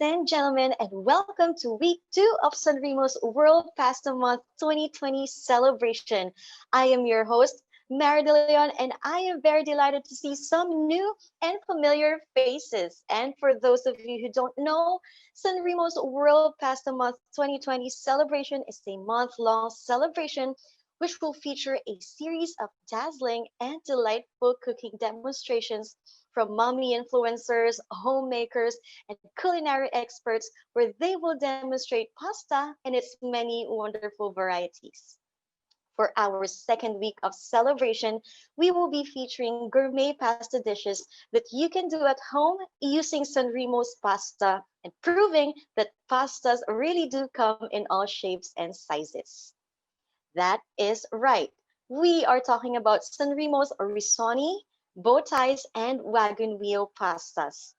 ladies and gentlemen, and welcome to week 2 of Sanremo's World Pasta Month 2020 celebration. I am your host, Mary De Leon, and I am very delighted to see some new and familiar faces. And for those of you who don't know, Sanremo's World Pasta Month 2020 celebration is a month-long celebration which will feature a series of dazzling and delightful cooking demonstrations from mommy influencers, homemakers, and culinary experts, where they will demonstrate pasta and its many wonderful varieties. For our second week of celebration, we will be featuring gourmet pasta dishes that you can do at home using Sanremo's pasta and proving that pastas really do come in all shapes and sizes. That is right. We are talking about Sanremo's risoni, bow ties, and wagon wheel pastas.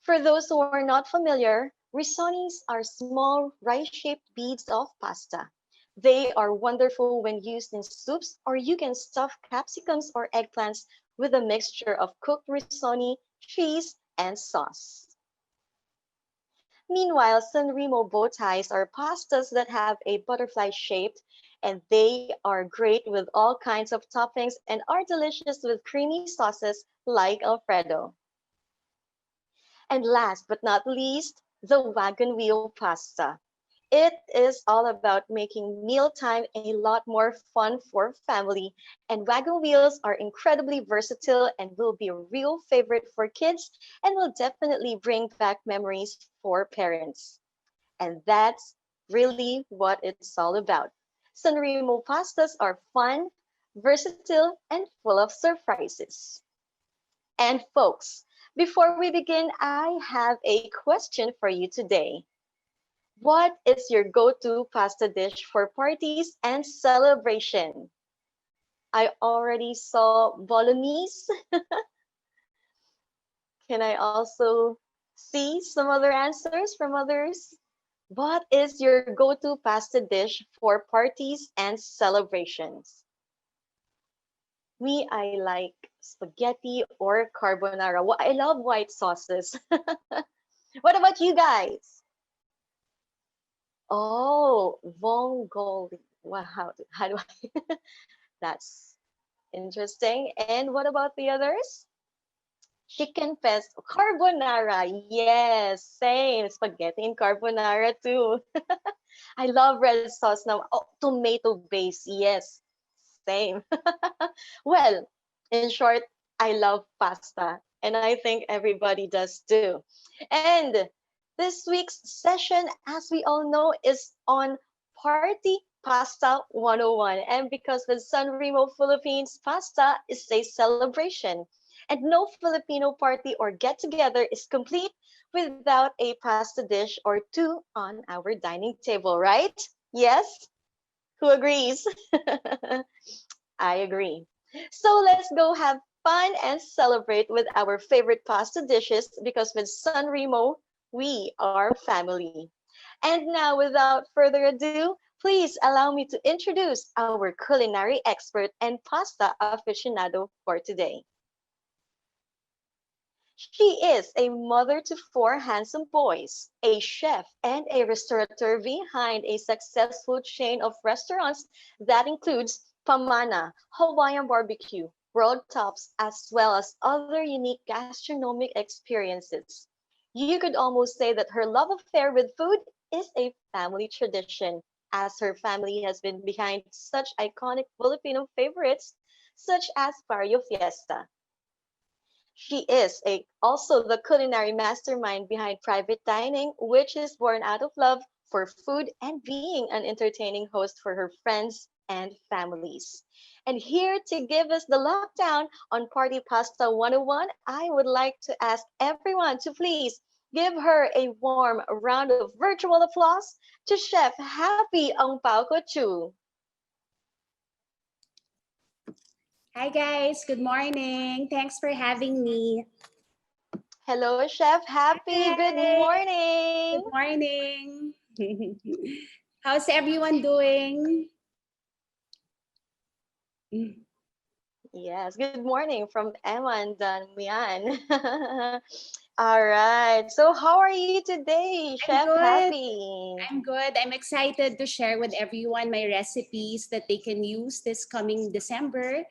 For those who are not familiar, risonis are small rice-shaped beads of pasta. They are wonderful when used in soups, or you can stuff capsicums or eggplants with a mixture of cooked risoni, cheese, and sauce. Meanwhile, Sanremo bow ties are pastas that have a butterfly shape, and they are great with all kinds of toppings and are delicious with creamy sauces like Alfredo. And last but not least, the wagon wheel pasta. It is all about making mealtime a lot more fun for family, and wagon wheels are incredibly versatile and will be a real favorite for kids and will definitely bring back memories for parents. And that's really what it's all about. Sanremo pastas are fun, versatile, and full of surprises. And folks, before we begin, I have a question for you today. What is your go-to pasta dish for parties and celebration? I already saw bolognese. Can I also see some other answers from others? What is your go-to pasta dish for parties and celebrations? Me, I like spaghetti or carbonara. I love white sauces. What about you guys? Oh, vongoli. Wow, how do I? That's interesting. And what about the others? Chicken pesto, carbonara. Yes, same. Spaghetti and carbonara too. I love red sauce now. Oh, tomato base. Yes, same. Well, in short, I love pasta, and I think everybody does too. And this week's session, as we all know, is on Party Pasta 101. And because with Sanremo Philippines, pasta is a celebration. And no Filipino party or get together is complete without a pasta dish or two on our dining table, right? Yes? Who agrees? I agree. So let's go have fun and celebrate with our favorite pasta dishes because with Sanremo, we are family. And now, without further ado, please allow me to introduce our culinary expert and pasta aficionado for today. She is a mother to four handsome boys, a chef, and a restaurateur behind a successful chain of restaurants that includes Pamana, Hawaiian Barbecue, World Tops, as well as other unique gastronomic experiences. You could almost say that her love affair with food is a family tradition, as her family has been behind such iconic Filipino favorites such as Barrio Fiesta. She is also the culinary mastermind behind private dining, which is born out of love for food and being an entertaining host for her friends and families. And here to give us the lockdown on Party Pasta 101, I would like to ask everyone to please give her a warm round of virtual applause to Chef Happy Ongpauco-Tiu. Hi guys, good morning. Thanks for having me. Hello, Chef Happy. Good Hi. morning. Good morning. How's everyone doing? Yes, good morning from Emma and Mian. All right. So how are you today, I'm Chef good. Happy? I'm good. I'm excited to share with everyone my recipes that they can use this coming December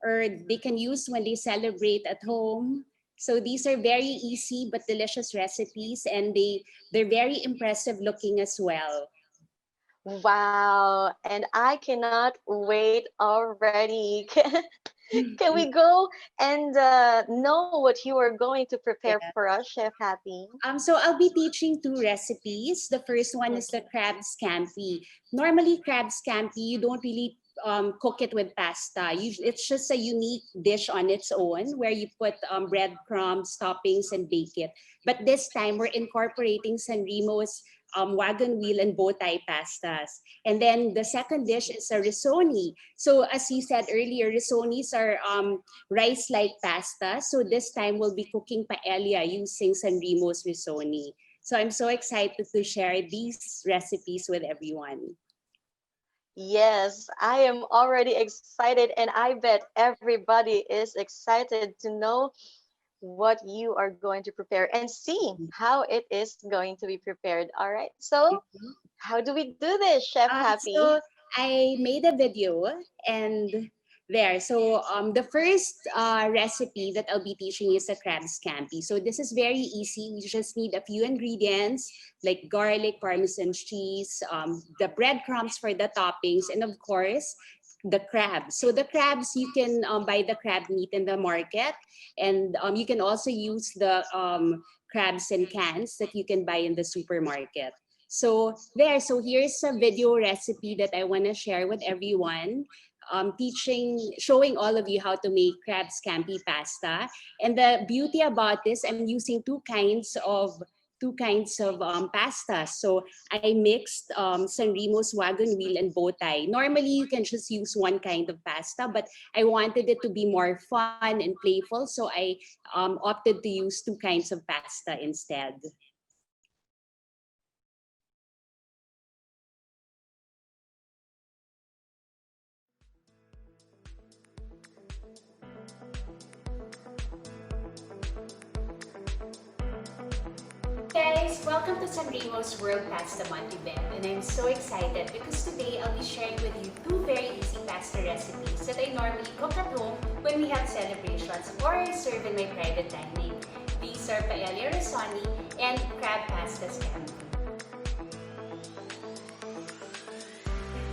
or they can use when they celebrate at home. So these are very easy but delicious recipes and they're very impressive looking as well. Wow, and I cannot wait already. Can we go and know what you are going to prepare Yeah. for us, Chef Happy? So I'll be teaching two recipes. The first one is the Okay. crab scampi. Normally, crab scampi, you don't really cook it with pasta. It's just a unique dish on its own where you put breadcrumbs, toppings, and bake it. But this time, we're incorporating San Remo's wagon wheel and bow tie pastas. And then the second dish is a risoni. So as you said earlier, risonis are rice-like pasta. So this time we'll be cooking paella using San Remo's risoni. So I'm so excited to share these recipes with everyone. Yes, I am already excited, and I bet everybody is excited to know what you are going to prepare and see how it is going to be prepared. All right. So, how do we do this, Chef Happy? So I made a video and there. So the first recipe that I'll be teaching is a crab scampi. So this is very easy. We just need a few ingredients like garlic, parmesan cheese, the breadcrumbs for the toppings, and of course, the crabs. So the crabs, you can buy the crab meat in the market, and you can also use the crabs in cans that you can buy in the supermarket. So here's a video recipe that I want to share with everyone. Showing all of you how to make crab scampi pasta. And the beauty about this, I'm using two kinds of pasta. So I mixed San Remo's wagon wheel and bow tie. Normally, you can just use one kind of pasta, but I wanted it to be more fun and playful, so I opted to use two kinds of pasta instead. Guys, welcome to San Remo's World Pasta Month event, and I'm so excited because today I'll be sharing with you two very easy pasta recipes that I normally cook at home when we have celebrations or I serve in my private dining. These are paella risoni and crab pasta scampi.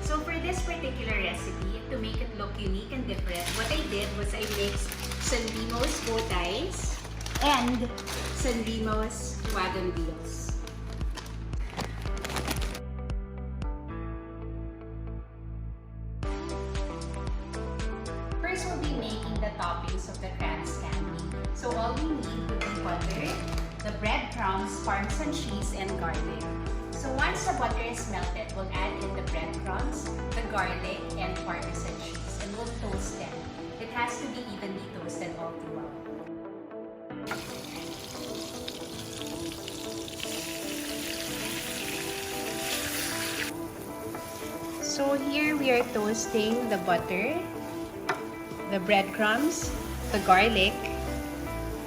So for this particular recipe, to make it look unique and different, what I did was I mixed San Remo's bow ties and San Remo's wagon wheels. First, we'll be making the toppings of the crab scampi. So all we need would be butter, the breadcrumbs, parmesan cheese, and garlic. So once the butter is melted, we'll add in the breadcrumbs, the garlic, and parmesan cheese, and we'll toast them. It has to be evenly toasted all throughout. So here we are toasting the butter, the breadcrumbs, the garlic,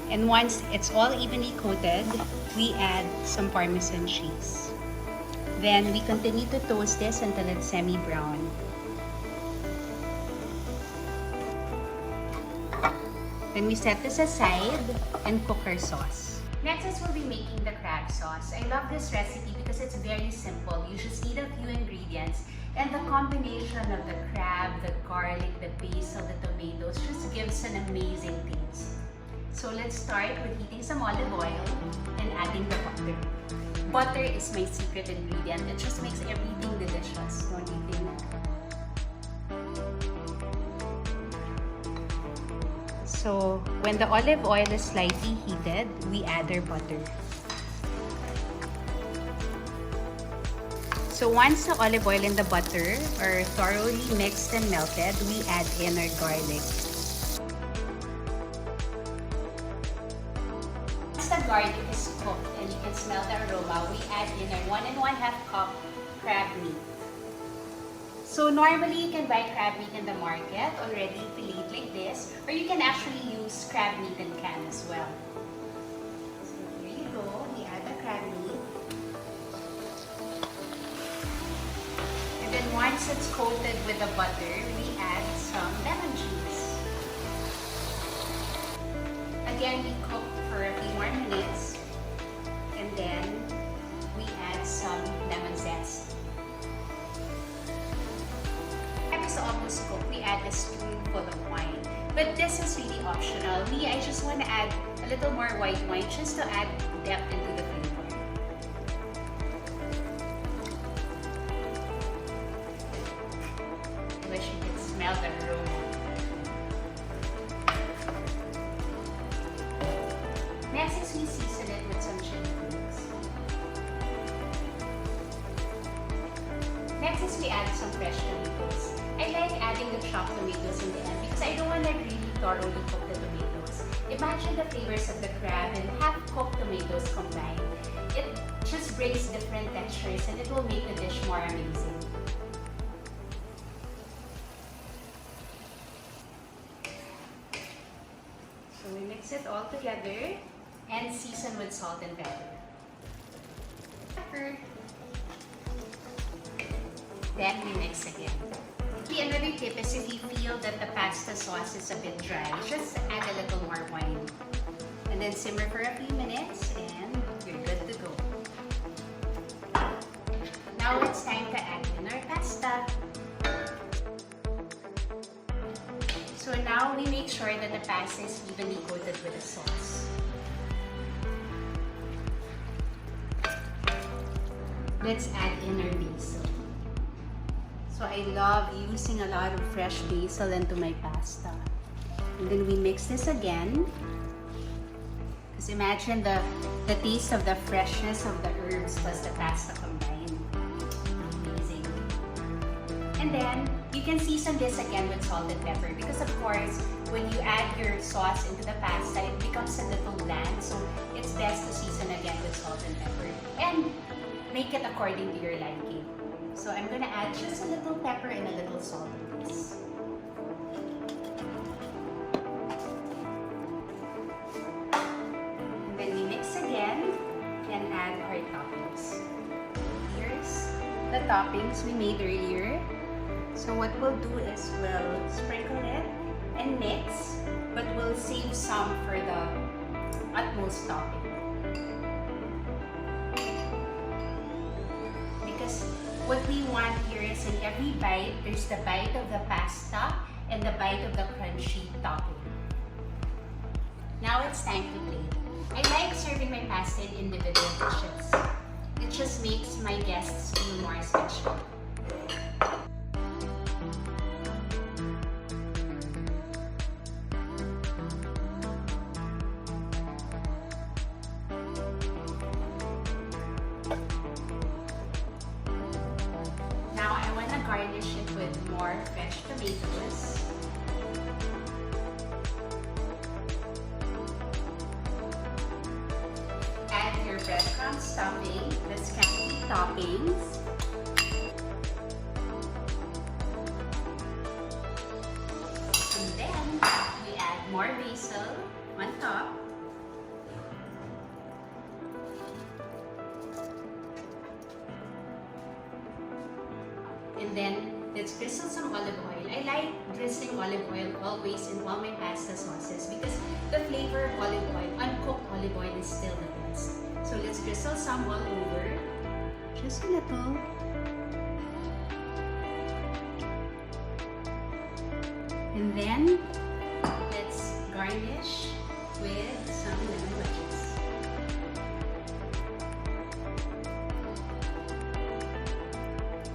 and once it's all evenly coated, we add some parmesan cheese. Then we continue to toast this until it's semi-brown. Then we set this aside and cook our sauce. Next is we'll be making the crab sauce. I love this recipe because it's very simple. You just need a few ingredients and the combination of the crab, the garlic, the basil, the tomatoes just gives an amazing taste. So let's start with heating some olive oil and adding the butter. Butter is my secret ingredient. It just makes everything delicious, don't you think? So when the olive oil is slightly heated, we add our butter. So once the olive oil and the butter are thoroughly mixed and melted, we add in our garlic. Once the garlic is cooked and you can smell the aroma, we add in our 1 1/2 cup crab meat. So normally you can buy crab meat in the market already filleted like this, or you can actually use crab meat in can as well. So here you go, we add the crab meat. And then once it's coated with the butter, we add some lemon juice. Again, we cook for a few more minutes, and then we add some lemon zest. Is almost cooked, we add a spoonful of wine. But this is really optional. Me, I just want to add a little more white wine just to add depth into the flavor. I wish you could smell the aroma. Next is we season it with some chili flakes. Next is we add some fresh tomatoes. I like adding the chopped tomatoes in the end because I don't want to really thoroughly cook the tomatoes. Imagine the flavors of the crab and half-cooked tomatoes combined. It just brings different textures and it will make the dish more amazing. So we mix it all together and season with salt and pepper. Then we mix again. Another tip is if you feel that the pasta sauce is a bit dry, just add a little more wine. And then simmer for a few minutes and you're good to go. Now it's time to add in our pasta. So now we make sure that the pasta is evenly coated with the sauce. Let's add in our basil. So I love using a lot of fresh basil into my pasta. And then we mix this again. Because imagine the taste of the freshness of the herbs plus the pasta combined. Amazing. And then you can season this again with salt and pepper. Because of course, when you add your sauce into the pasta, it becomes a little bland. So it's best to season again with salt and pepper. And make it according to your liking. So I'm gonna add just a little pepper and a little salt in this. And then we mix again and add our toppings. Here's the toppings we made earlier. So what we'll do is we'll sprinkle it and mix, but we'll save some for the utmost topping. Because what we want here is in every bite, there's the bite of the pasta and the bite of the crunchy topping. Now it's time to plate. I like serving my pasta in individual dishes. It just makes my guests feel more special. Garnish it with more fresh tomatoes. Add your breadcrumb stuffing, the scampi toppings. And then we add more basil on top. And then let's drizzle some olive oil. I like drizzling olive oil always in all my pasta sauces because the flavor of olive oil, uncooked olive oil is still the best. So let's drizzle some all over. Just a little. And then let's garnish with some lemon wedges.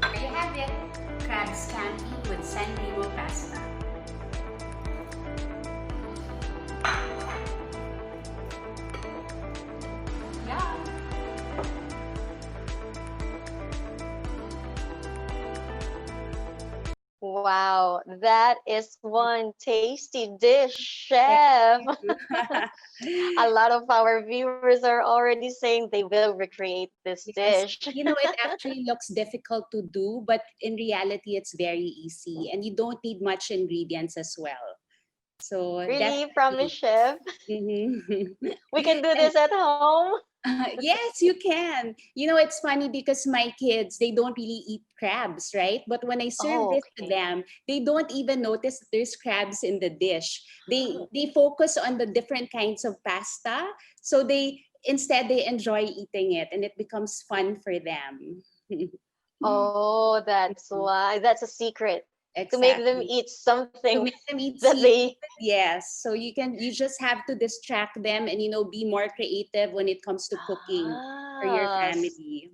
There you have it, crab scampi with Remo pasta. Yeah. Wow, that is one tasty dish, Thank chef. you. A lot of our viewers are already saying they will recreate this Yes, dish. it actually looks difficult to do, but in reality, it's very easy, and you don't need much ingredients as well. So Really, promise, definitely. chef? Mhm. We can do And this at home? yes, you can. It's funny because my kids, they don't really eat crabs, right? But when I serve Oh, this to okay. them, they don't even notice that there's crabs in the dish. They focus on the different kinds of pasta. So they enjoy eating it and it becomes fun for them. Oh, that's why. That's a secret to make them Exactly. eat To something make them eat that they. seafood, yes. So you just have to distract them and be more creative when it comes to cooking for your Ah, family.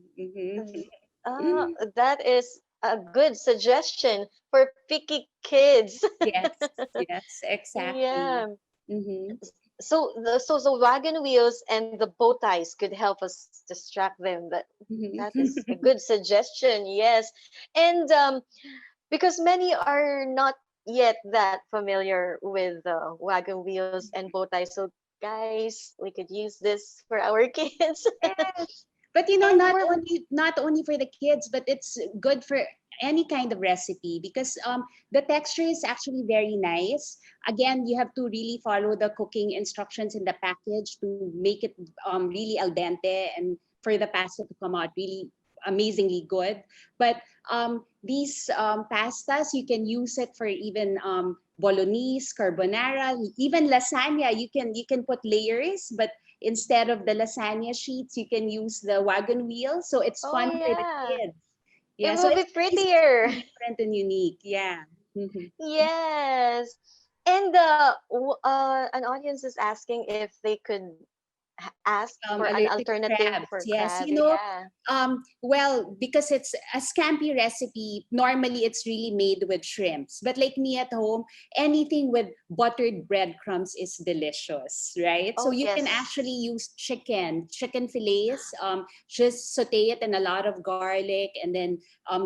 ah, that is a good suggestion for picky kids. Yes, yes, exactly. Yeah. Mm-hmm. So wagon wheels and the bow ties could help us distract them. That is a good suggestion. Yes, and because many are not yet that familiar with wagon wheels and bow ties, so guys, we could use this for our kids. Yes. But And we're not only for the kids, but it's good for any kind of recipe because the texture is actually very nice. Again, you have to really follow the cooking instructions in the package to make it really al dente and for the pasta to come out really amazingly good. But these pastas, you can use it for even bolognese, carbonara, even lasagna. You can put layers, but instead of the lasagna sheets, you can use the wagon wheel. So it's oh fun for the yeah, kids. it Yeah, so will be it's nice prettier. and different and unique. Yeah. Yes. And an audience is asking if they could ask for an Allergic to alternative crabs. for Yes, crab. Yeah. well, because it's a scampi recipe, normally it's really made with shrimps. But like me at home, anything with buttered breadcrumbs is delicious, right? So Oh you can actually yes. use chicken fillets, just saute it in a lot of garlic and then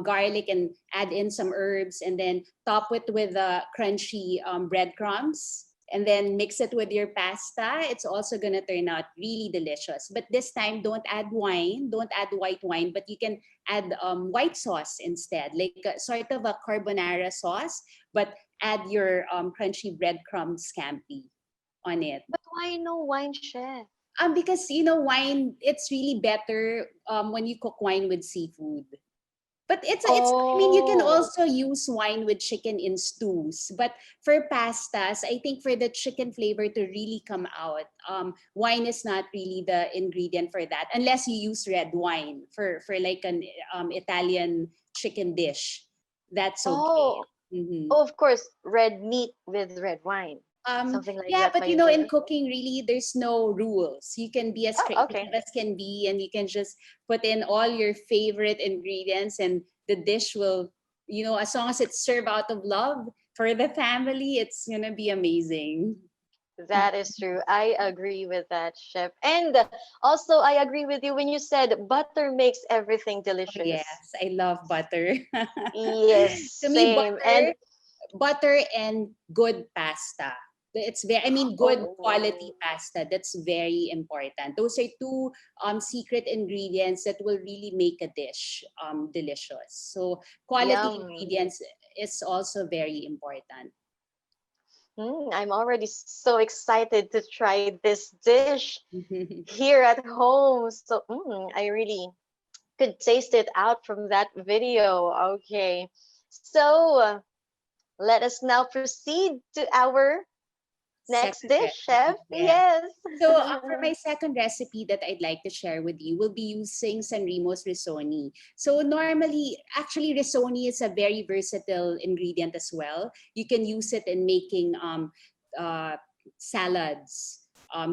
garlic and add in some herbs and then top it with crunchy breadcrumbs and then mix it with your pasta, it's also gonna turn out really delicious. But this time, don't add wine, don't add white wine, but you can add white sauce instead, like sort of a carbonara sauce, but add your crunchy breadcrumb scampi on it. But why no wine, chef? Because wine, it's really better when you cook wine with seafood. But I mean, you can Oh. also use wine with chicken in stews. But for pastas, I think for the chicken flavor to really come out, wine is not really the ingredient for that, unless you use red wine for like an Italian chicken dish. That's okay. Oh. Mhm. Oh, of course, red meat with red wine. Something like Yeah, that but might in be. cooking, really, there's no rules. You can be as Oh, creative okay. as can be, and you can just put in all your favorite ingredients, and the dish will, as long as it's served out of love for the family, it's gonna be amazing. That is true. I agree with that, chef. And also, I agree with you when you said butter makes everything Oh, delicious. yes, I love butter. Yes, To me, same. And butter and good pasta. It's very, I mean, good oh, quality pasta. That's very important. Those are two secret ingredients that will really make a dish delicious. So quality yum. ingredients is also very important. I'm already so excited to try this dish here at home. So I really could taste it out from that video. Okay. So let us now proceed to our next Second dish, chef. recipe, yes. Yes. So for my second recipe that I'd like to share with you, we'll be using San Remo's risoni. So normally, actually, risoni is a very versatile ingredient as well. You can use it in making uh, salads.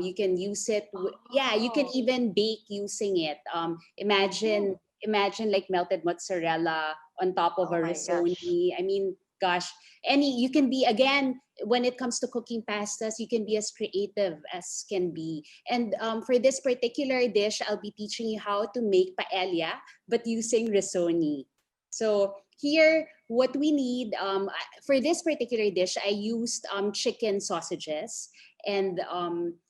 You can use it. Yeah, you can Oh. even bake using it. Hmm. Imagine like melted mozzarella on top of Oh a my gosh. risoni. I mean, gosh, you can be again when it comes to cooking pastas, you can be as creative as can be. And for this particular dish, I'll be teaching you how to make paella, but using risoni. So here, what we need for this particular dish, I used chicken sausages, and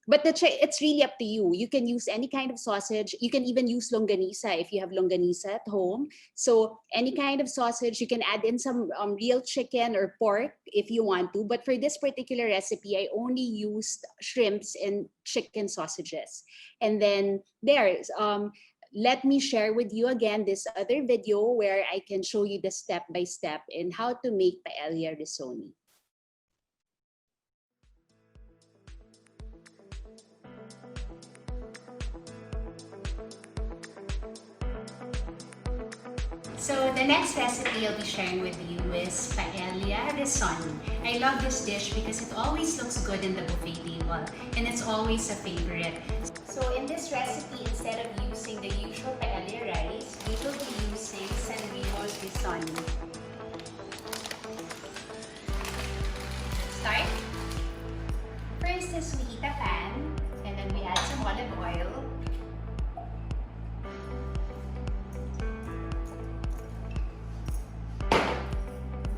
but it's really up to you. You can use any kind of sausage. You can even use longanisa if you have longanisa at home. So any kind of sausage, you can add in some real chicken or pork if you want to. But for this particular recipe, I only used shrimps and chicken sausages. And then there's let me share with you again this other video where I can show you the step by step in how to make paella risotto. So the next recipe I'll be sharing with you is paella risotto. I love this dish because it always looks good in the buffet table and it's always a favorite. So in this recipe, instead of using the usual paella rice, we will be using San Remo's risotto. Start. First is we heat a pan and then we add some olive oil.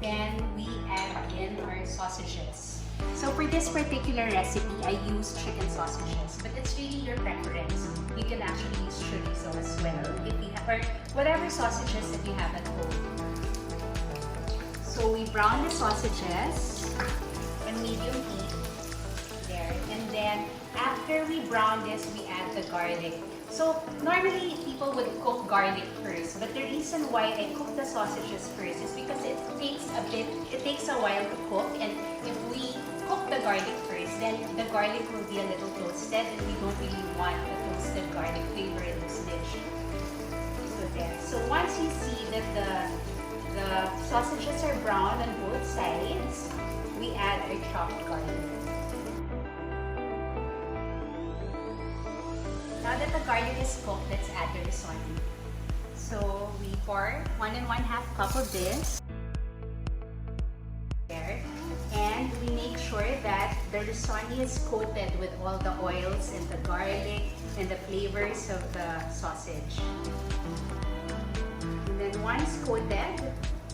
Then we add in our sausages. So for this particular recipe, I use chicken sausages, but it's really your preference. You can actually use chorizo as well, if you have, or whatever sausages that you have at home. So we brown the sausages on medium heat there, and then after we brown this, we add the garlic. So normally people would cook garlic first, but the reason why I cook the sausages first is because it takes a while to cook, and if we cook the garlic first, then the garlic will be a little toasted, and we don't really want the toasted garlic flavor in this dish. So there. So once you see that the sausages are brown on both sides, we add our chopped garlic. Now that the garlic is cooked, let's add the risotto. So we pour 1 1/2 cup of this there, and we make sure that the risotto is coated with all the oils and the garlic and the flavors of the sausage. And then once coated,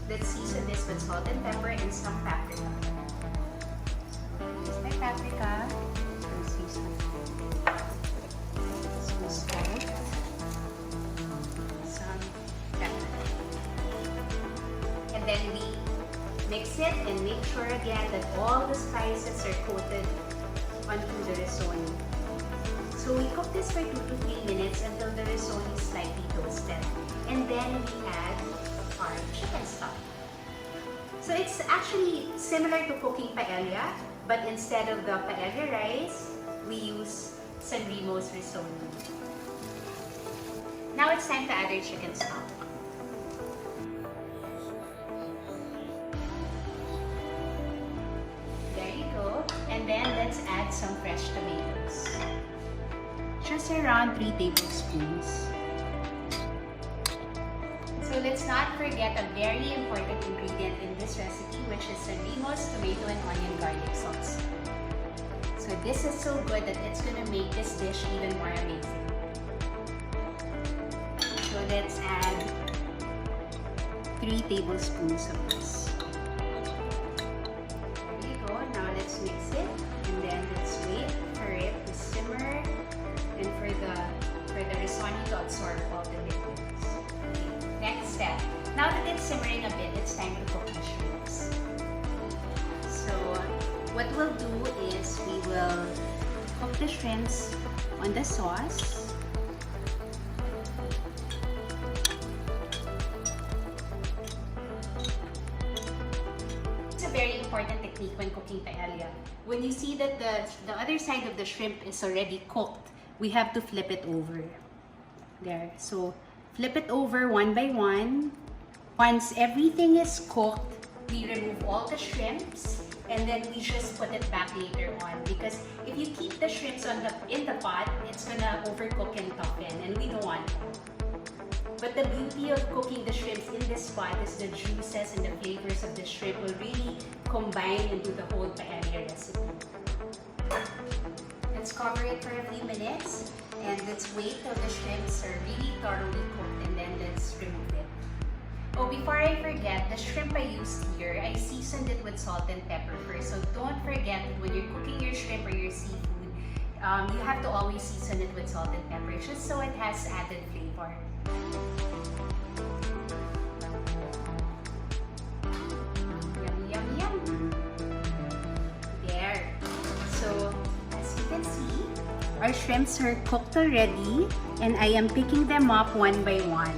let's season this with salt and pepper and some paprika. Here's my paprika. Then we mix it and make sure again that all the spices are coated onto the risotto. So we cook this for 2 to 3 minutes until the risotto is slightly toasted. And then we add our chicken stock. So it's actually similar to cooking paella, but instead of the paella rice, we use San Remo's risotto. Now it's time to add our chicken stock. And then let's add some fresh tomatoes. Just around 3 tablespoons. So let's not forget a very important ingredient in this recipe, which is San Remo's tomato and onion garlic sauce. So this is so good that it's going to make this dish even more amazing. So let's add 3 tablespoons of this. Let's mix it, and then let's wait for it to simmer and for the risotto to absorb all the liquids. Okay. Next step. Now that it's simmering a bit, it's time to cook the shrimps. So what we'll do is we will cook the shrimps on the sauce. Very important technique when cooking paella. When you see that the other side of the shrimp is already cooked, we have to flip it over. There. So flip it over one by one. Once everything is cooked, we remove all the shrimps and then we just put it back later on, because if you keep the shrimps in the pot, it's gonna overcook and toughen, and we don't want that. But the beauty of cooking the shrimps in this pot is the juices and the flavors of the shrimp will really combine into the whole paella recipe. Let's cover it for a few minutes and let's wait till the shrimps are really thoroughly cooked, and then let's remove it. Oh, before I forget, the shrimp I used here, I seasoned it with salt and pepper first. So don't forget that when you're cooking your shrimp or your seafood, you have to always season it with salt and pepper just so it has added flavor. Yum, yum, yum. There. So, as you can see, our shrimps are cooked already and I am picking them up one by one.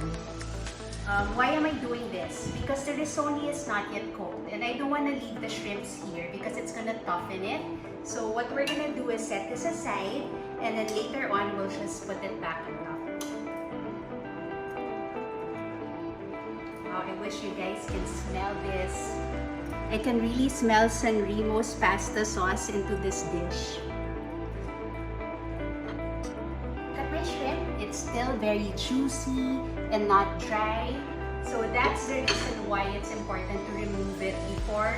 Why am I doing this? Because the risotto is not yet cooked and I don't want to leave the shrimps here because it's going to toughen it. So what we're going to do is set this aside and then later on we'll just put it back on top. Wow, I wish you guys can smell this. I can really smell San Remo's pasta sauce into this dish. Look at my shrimp. It's still very juicy and not dry. So that's the reason why it's important to remove it before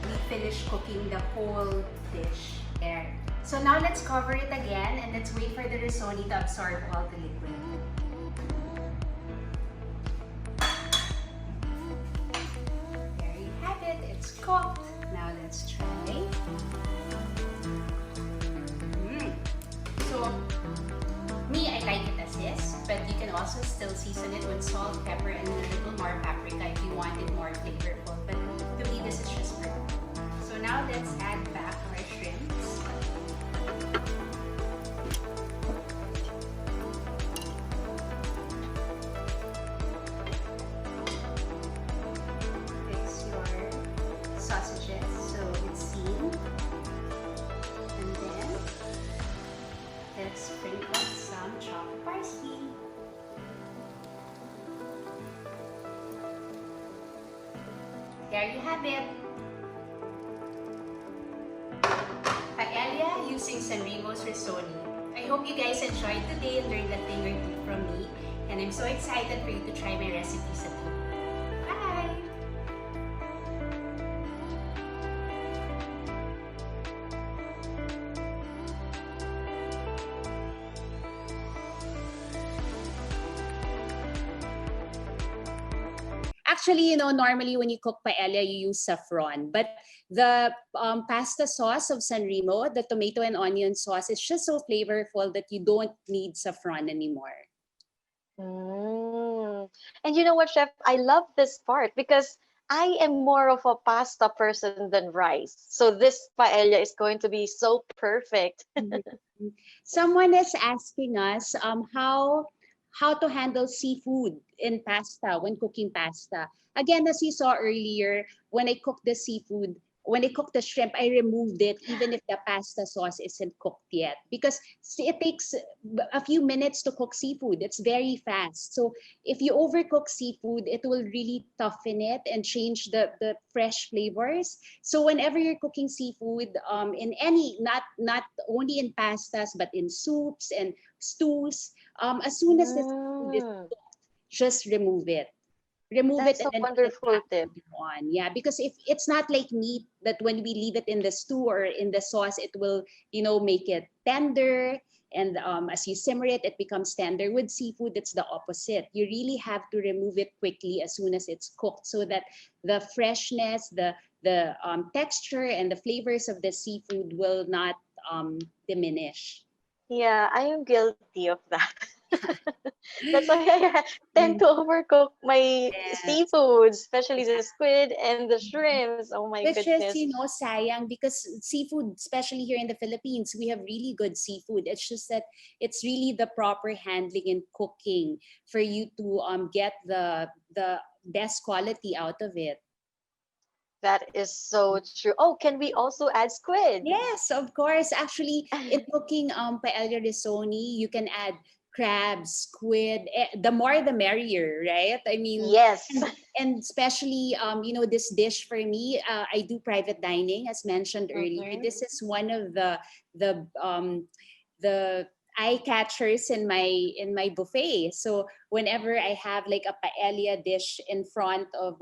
we finish cooking the whole dish. There. So now let's cover it again and let's wait for the risotto to absorb all the liquid. There you have it. It's cooked. Now let's try. So me, I like it as is, but you can also still season it with salt, pepper, and a little more paprika if you want it more flavorful. But to me, this is just perfect. So now let's add back our shrimps. Fix your sausages so it's seen. And then let's sprinkle some chopped parsley. There you have it. Paella using San Remo's risotto. I hope you guys enjoyed today and learned a thing or two from me. And I'm so excited for you to try my recipes at home. Bye! Actually, normally when you cook paella, you use saffron. But the pasta sauce of San Remo, the tomato and onion sauce, is just so flavorful that you don't need saffron anymore. And you know what, Chef? I love this part because I am more of a pasta person than rice. So this paella is going to be so perfect. Someone is asking us how to handle seafood in pasta when cooking pasta. Again, as you saw earlier, when I cook the seafood, when I cook the shrimp, I removed it even if the pasta sauce isn't cooked yet because it takes a few minutes to cook seafood. It's very fast. So if you overcook seafood, it will really toughen it and change the fresh flavors. So whenever you're cooking seafood, in any, not only in pastas, but in soups and stews, as soon as the seafood is Mm, cooked, just remove it. Remove it that's and a then put it wonderful back tip. on. Yeah, because if it's not like meat that when we leave it in the stew or in the sauce, it will, make it tender. And as you simmer it, it becomes tender. With seafood, it's the opposite. You really have to remove it quickly as soon as it's cooked so that the freshness, the texture, and the flavors of the seafood will not diminish. Yeah, I am guilty of that. That's why I tend Mm, to overcook my yes. seafoods, especially the squid and the shrimps. Oh my Which is, goodness. sayang because seafood, especially here in the Philippines, we have really good seafood. It's just that it's really the proper handling and cooking for you to get the best quality out of it. That is so true. Oh, can we also add squid? Yes, of course. Actually, in cooking paella risoni, you can add crabs, squid. The more the merrier, right? I mean, Yes. and especially this dish for me, I do private dining, as mentioned earlier. Mm-hmm. This is one of the the eye catchers in my buffet. So whenever I have like a paella dish in front of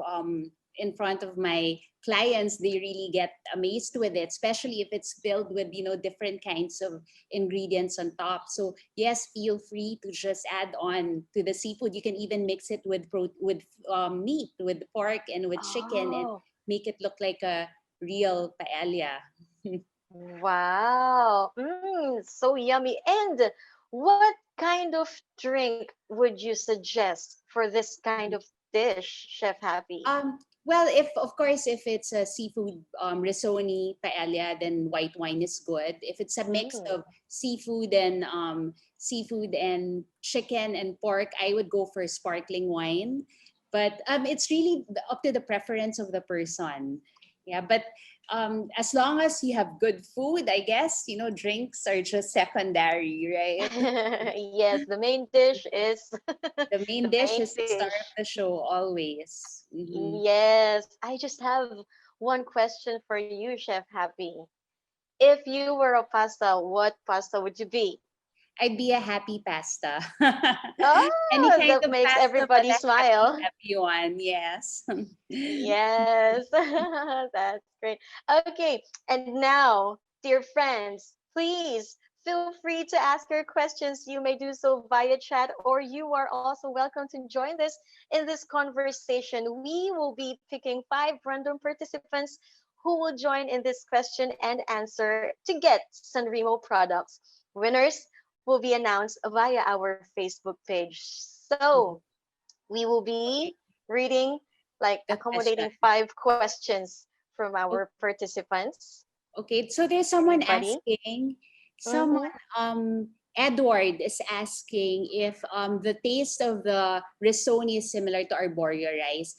in front of my clients, they really get amazed with it, especially if it's filled with, different kinds of ingredients on top. So yes, feel free to just add on to the seafood. You can even mix it with meat, with pork and with chicken, and Oh, make it look like a real paella. wow. So yummy. And what kind of drink would you suggest for this kind of dish, Chef Happy? Well, if of course if it's a seafood risotto paella, then white wine is good. If it's a mix Mm. of seafood and chicken and pork, I would go for sparkling wine. But it's really up to the preference of the person. Yeah, but as long as you have good food, I guess drinks are just secondary, right? Yes, the main dish is The main the dish main is the star of dish. the show always. Mhm. Yes, I just have one question for you, Chef Happy. If you were a pasta, what pasta would you be? I'd be a happy pasta. Any Oh, kind that of makes pasta, but everybody a happy, smile. happy one. Yes. Yes, that's great. Okay, and now, dear friends, please feel free to ask your questions. You may do so via chat, or you are also welcome to join this in this conversation. We will be picking 5 random participants who will join in this question and answer to get Sanremo products. Winners will be announced via our Facebook page. So, we will be reading, like The question. accommodating 5 questions from our participants. Okay, so there's someone Anybody? asking, Mm-hmm. someone Edward is asking if the taste of the risotto is similar to arborio rice.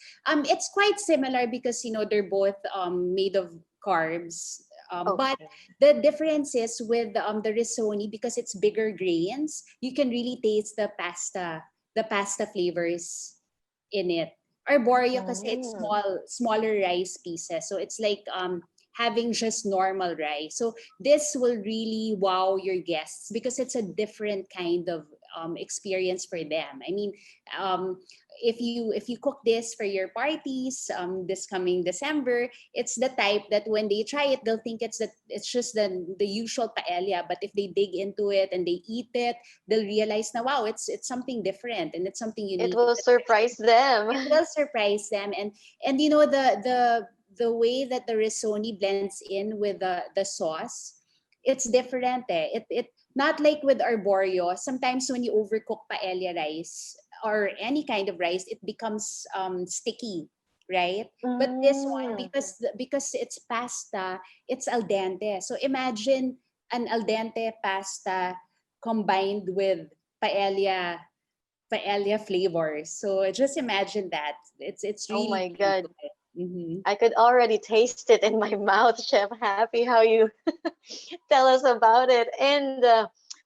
It's quite similar because they're both made of carbs. But Okay. the difference is with the risotto, because it's bigger grains, you can really taste the pasta flavors in it. Arborio kasi it's Mm. smaller rice pieces. So it's like having just normal rice. So this will really wow your guests because it's a different kind of experience for them. I mean, um, if you cook this for your parties this coming December, it's the type that when they try it, they'll think it's just the usual paella. But if they dig into it and they eat it, they'll realize now, wow, it's something different and it's something It unique. will surprise It them. will surprise them, and the way that the risotto blends in with the sauce, it's different. It not like with arborio. Sometimes when you overcook paella rice or any kind of rice, it becomes sticky, right? But this one, Mm. because it's pasta, it's al dente. So imagine an al dente pasta combined with paella flavors. So just imagine that. It's Oh really, my really God. good. Hmm. I could already taste it in my mouth, Chef Happy, how you tell us about it. And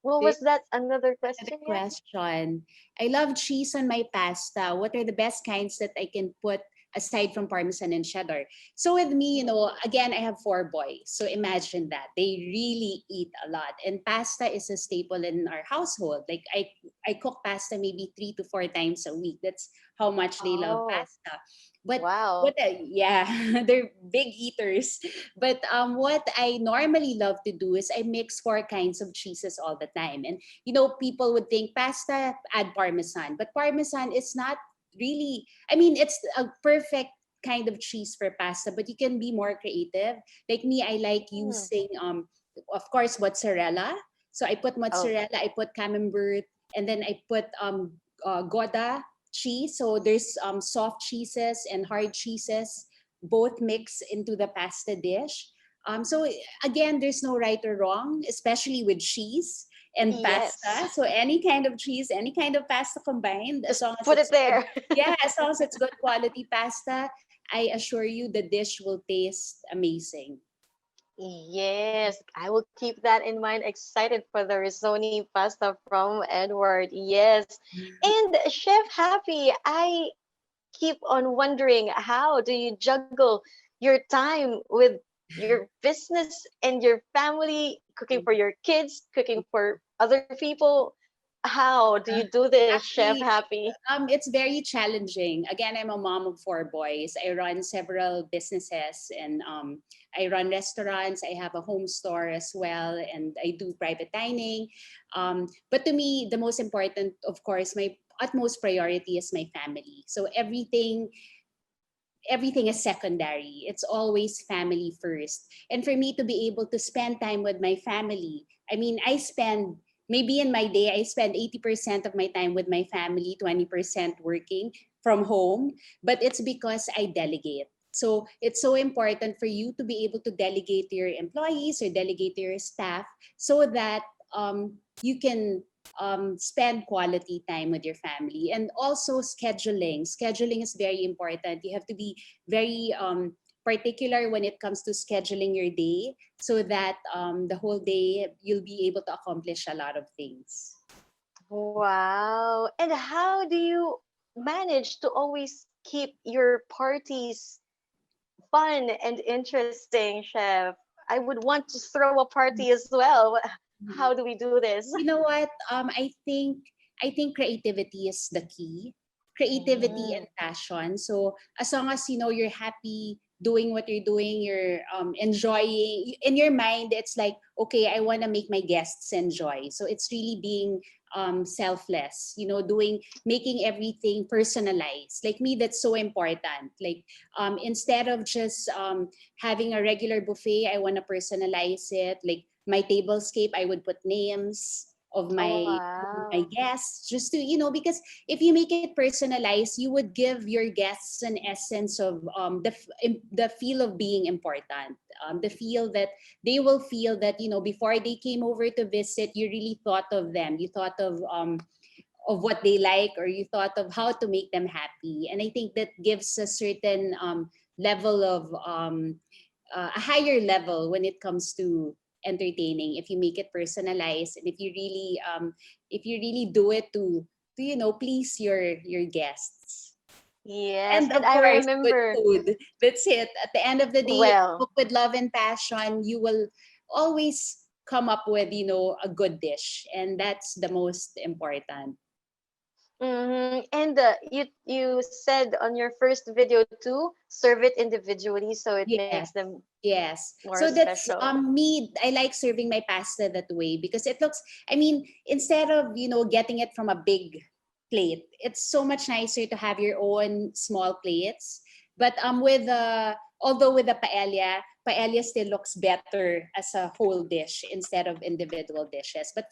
what was There's that? Another question? another Yeah. question. I love cheese on my pasta. What are the best kinds that I can put aside from Parmesan and cheddar? So with me, again, I have 4 boys. So imagine that. They really eat a lot. And pasta is a staple in our household. Like I cook pasta maybe 3 to 4 times a week. That's how much they love Oh, pasta. But wow. yeah, they're big eaters. But what I normally love to do is I mix 4 kinds of cheeses all the time. And people would think pasta, add parmesan, but parmesan is not really, I mean, it's a perfect kind of cheese for pasta, but you can be more creative. Like me, I like Mm. using, of course, mozzarella. So I put Oh, mozzarella, I put camembert, and then I put Gouda cheese. So there's soft cheeses and hard cheeses, both mixed into the pasta dish. So again, there's no right or wrong, especially with cheese and yes. pasta. So any kind of cheese, any kind of pasta combined, as Just long as put it's it good, there. yeah, as long as it's good quality pasta, I assure you the dish will taste amazing. Yes, I will keep that in mind. Excited for the risotto pasta from Edward. Yes. And Chef Happy, I keep on wondering, how do you juggle your time with your business and your family, cooking for your kids, cooking for other people? How do you do this, Chef Actually, Happy? it's very challenging. Again, I'm a mom of four boys. I run several businesses, and I run restaurants. I have a home store as well, and I do private dining. But to me, the most important, of course, my utmost priority is my family. So everything is secondary. It's always family first. And for me to be able to spend time with my family, I mean, I spend maybe in my day, I spend 80% of my time with my family, 20% working from home, but it's because I delegate. So it's so important for you to be able to delegate to your employees or delegate to your staff so that you can spend quality time with your family. And also scheduling is very important. You have to be very particular when it comes to scheduling your day so that the whole day you'll be able to accomplish a lot of things. Wow. And how do you manage to always keep your parties fun and interesting, Chef? I would want to throw a party as well. Mhm. How do we do this? You know what? I think creativity is the key. Creativity Mm. and passion. So as long as you know you're happy doing what you're doing, you're enjoying in your mind, it's like, okay, I want to make my guests enjoy. So it's really being selfless, doing making everything personalized. Like me, that's so important. Like instead of just having a regular buffet, I want to personalize it. Like my tablescape, I would put names of Oh, my wow. guests, just to because if you make it personalized, you would give your guests an essence of the feel of being important, the feel that they will feel that before they came over to visit, you really thought of them, you thought of what they like, or you thought of how to make them happy. And I think that gives a certain level of a higher level when it comes to entertaining, if you make it personalized, and if you really do it to please your guests. Yes. And And of I course, good remember, food. That's it. At the end of the day, if you well, cook with love and passion, you will always come up with a good dish, and that's the most important. and you said on your first video too, serve it individually so it makes Yes. them Yes. more So that's special. me. I like serving my pasta that way because it looks. I mean, instead of getting it from a big plate, it's so much nicer to have your own small plates. But with although with the paella still looks better as a whole dish instead of individual dishes. But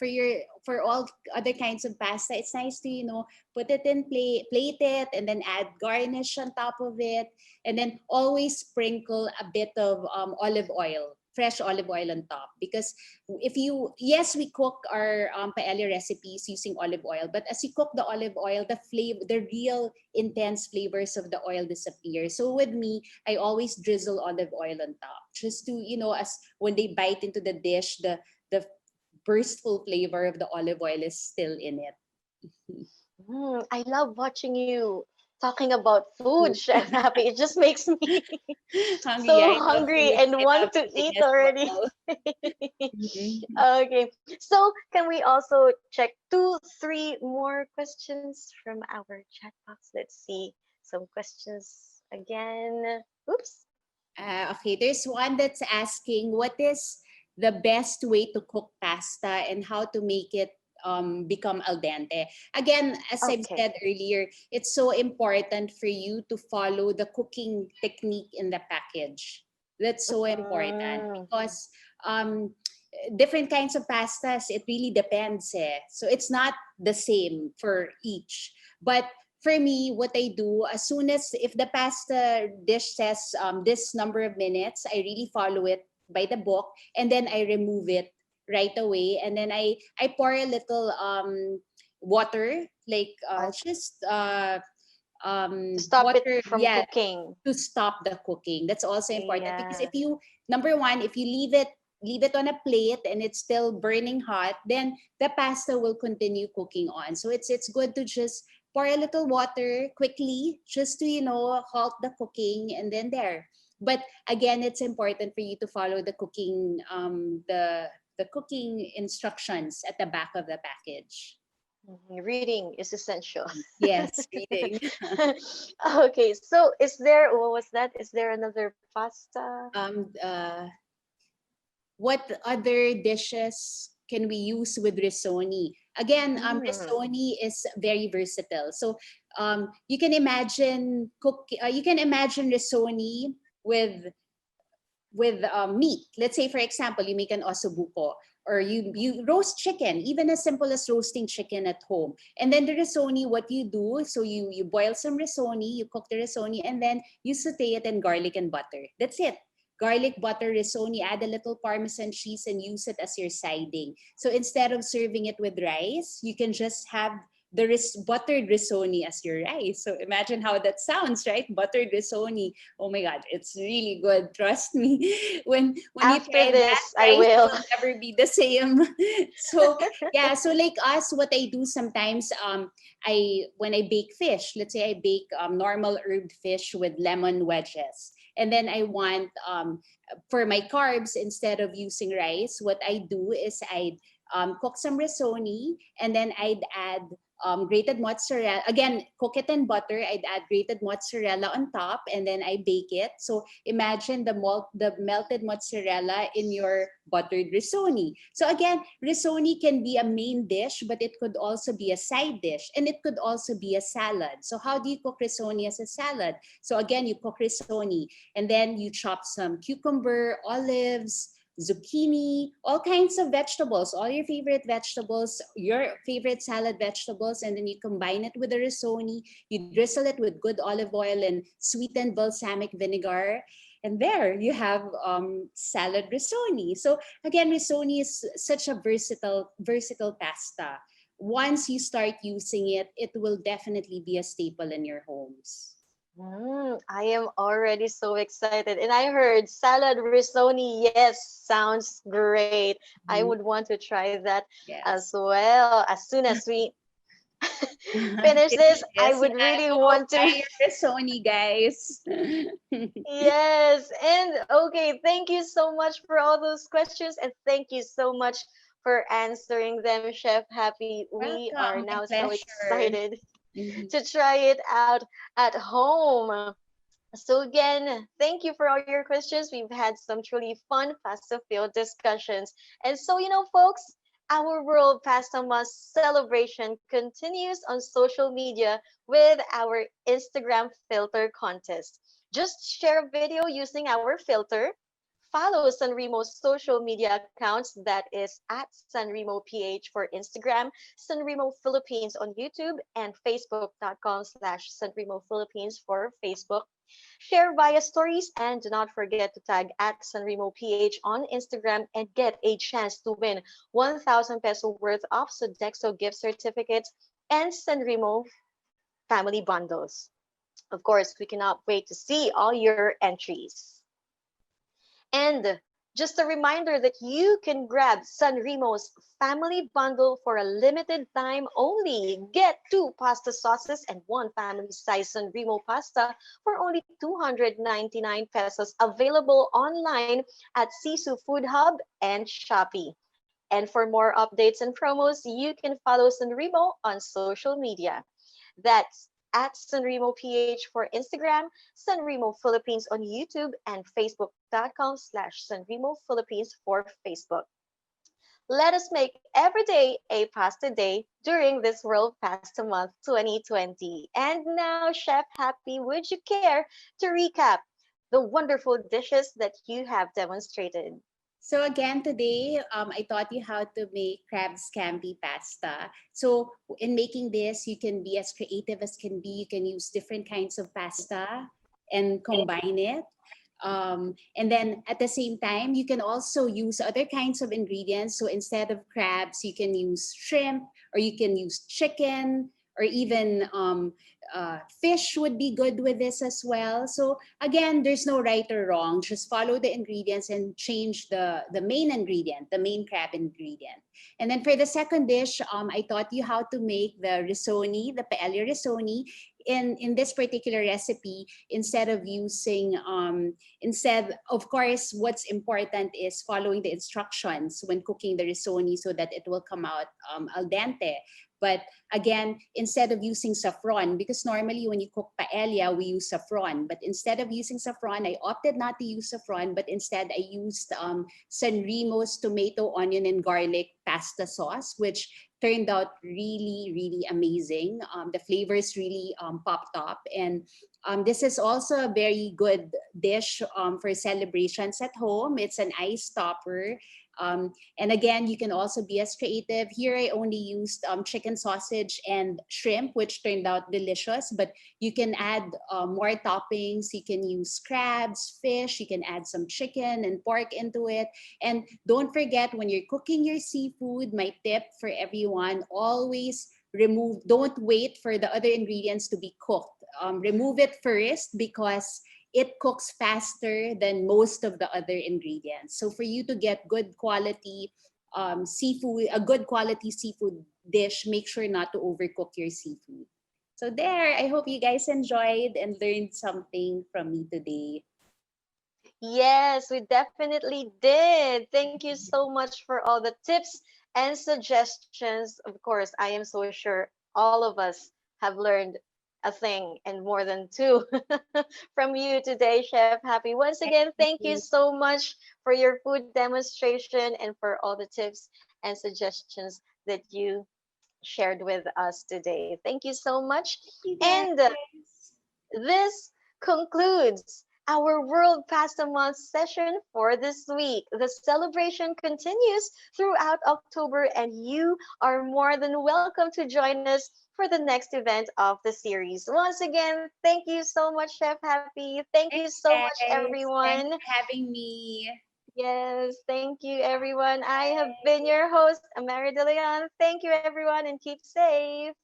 for all other kinds of pasta, it's nice to put it in plate it, and then add garnish on top of it, and then always sprinkle a bit of olive oil, fresh olive oil on top. Because if you yes, we cook our paella recipes using olive oil, but as you cook the olive oil, the flavor, the real intense flavors of the oil disappear. So with me, I always drizzle olive oil on top, just to as when they bite into the dish, the burstful flavor of the olive oil is still in it. I love watching you talking about food, Chef Happy. It just makes me Hungry, so I love hungry food. and I love want to eating eat as already. well. Mhm. Okay. So can we also check two, three more questions from our chat box? Let's see some questions again. Oops. Okay, there's one that's asking what is the best way to cook pasta and how to make it become al dente. Again, as I've Okay. said earlier, it's so important for you to follow the cooking technique in the package. That's so important Mm, because um, different kinds of pastas, it really depends. So it's not the same for each. But for me, what I do, as soon as if the pasta dish says this number of minutes, I really follow it by the book, and then I remove it right away, and then I pour a little water, like okay. just To stop it water, from yeah, cooking. to stop the cooking. That's also important because if Yes. you number one, if you leave it on a plate and it's still burning hot, then the pasta will continue cooking on. So it's good to just pour a little water quickly just to halt the cooking, and then there. But again, it's important for you to follow the cooking instructions at the back of the package. Reading is essential. Yes, reading. Okay, so is there, what was that? Is there another pasta? um, uh, what other dishes can we use with risoni? Again, Mm. risoni is very versatile. So you can imagine you can imagine risoni with meat. Let's say, for example, you make an ossobuco, or you roast chicken, even as simple as roasting chicken at home. And then the risoni, what you do, so you boil some risoni, you cook the risoni, and then you saute it in garlic and butter. That's it. Garlic, butter, risoni, add a little Parmesan cheese and use it as your siding. So instead of serving it with rice, you can just have the buttered risoni as your rice. So imagine how that sounds, right? Buttered risoni. Oh my God, it's really good. Trust me. When you After try that, this, I rice will. will never be the same. So yeah, so like us, what I do sometimes, I when I bake fish, let's say I bake normal herb fish with lemon wedges. And then I want for my carbs, instead of using rice, what I do is I cook some risoni, and then I'd add grated mozzarella. Again, cook it in butter. I'd add grated mozzarella on top, and then I bake it. So imagine the melted mozzarella in your buttered risoni. So again, risoni can be a main dish, but it could also be a side dish, and it could also be a salad. So how do you cook risoni as a salad? So again, you cook risoni, and then you chop some cucumber, olives, zucchini, all kinds of vegetables, all your favorite vegetables, your favorite salad vegetables, and then you combine it with the risoni. You drizzle it with good olive oil and sweetened balsamic vinegar. And there you have salad risoni. So again, risoni is such a versatile pasta. Once you start using it, it will definitely be a staple in your homes. I am already so excited. And I heard salad risoni. Yes, sounds great. I Mhm. would want to try that as Yes. well. As soon as we finish this, I Yes, would yeah. really Go want buy to. your Sony, guys. Yes. And okay, thank you so much for all those questions. And thank you so much for answering them, Chef Happy. We are Welcome. My now so pleasure. excited Mhm. to try it out at home. So again, thank you for all your questions. We've had some truly fun pasta field discussions. And so, folks, our World Pasta Month celebration continues on social media with our Instagram filter contest. Just share a video using our filter. Follow Sanremo's social media accounts, that is at SanremoPH for Instagram, Sanremo Philippines on YouTube, and Facebook.com/Sanremo Philippines for Facebook. Share via stories, and do not forget to tag at Sanremo PH on Instagram and get a chance to win 1,000 peso worth of Sodexo gift certificates and Sanremo family bundles. Of course, we cannot wait to see all your entries. And just a reminder that you can grab Sanremo's family bundle for a limited time only. Get 2 pasta sauces and 1 family-size Sanremo pasta for only 299 pesos, available online at Sisu Food Hub and Shopee. And for more updates and promos, you can follow Sanremo on social media. That's at Sanremo PH for Instagram, Sanremo Philippines on YouTube, and Facebook.com/Sanremo Philippines for Facebook. Let us make every day a pasta day during this World Pasta Month 2020. And now, Chef Happy, would you care to recap the wonderful dishes that you have demonstrated? So again, today, I taught you how to make crab scampi pasta. So in making this, you can be as creative as can be. You can use different kinds of pasta and combine it. And then at the same time, you can also use other kinds of ingredients. So instead of crabs, you can use shrimp, or you can use chicken, or even fish would be good with this as well. So again, there's no right or wrong. Just follow the ingredients and change the main ingredient, the main crab ingredient. And then for the second dish, I taught you how to make the risoni, the paella risoni. In this particular recipe, instead of using instead, of course, what's important is following the instructions when cooking the risoni so that it will come out al dente. But again, instead of using saffron, because normally when you cook paella, we use saffron. But instead of using saffron, I opted not to use saffron, but instead I used San Remo's tomato, onion, and garlic pasta sauce, which turned out really, really amazing. The flavors really popped up. And this is also a very good dish for celebrations at home. It's an ice topper. And again, you can also be as creative. Here, I only used chicken sausage and shrimp, which turned out delicious. But you can add more toppings. You can use crabs, fish. You can add some chicken and pork into it. And don't forget, when you're cooking your seafood, my tip for everyone, always don't wait for the other ingredients to be cooked. Remove it first because it cooks faster than most of the other ingredients. So for you to get good quality seafood, a good quality seafood dish, make sure not to overcook your seafood. So there, I hope you guys enjoyed and learned something from me today. Yes, we definitely did. Thank you so much for all the tips and suggestions. Of course, I am so sure all of us have learned a thing and more than two from you today, Chef Happy. Once again, thank you so much for your food demonstration and for all the tips and suggestions that you shared with us today. Thank you so much. You And guys. this concludes our World Pasta Month session for this week. The celebration continues throughout October, and you are more than welcome to join us for the next event of the series. Once again, thank you so much, Chef Happy. Thank you Thanks, so much, guys. Thanks everyone. for having me. Yes, thank you, everyone. I have been Bye. your host, Amari De Leon. Thank you, everyone, and keep safe.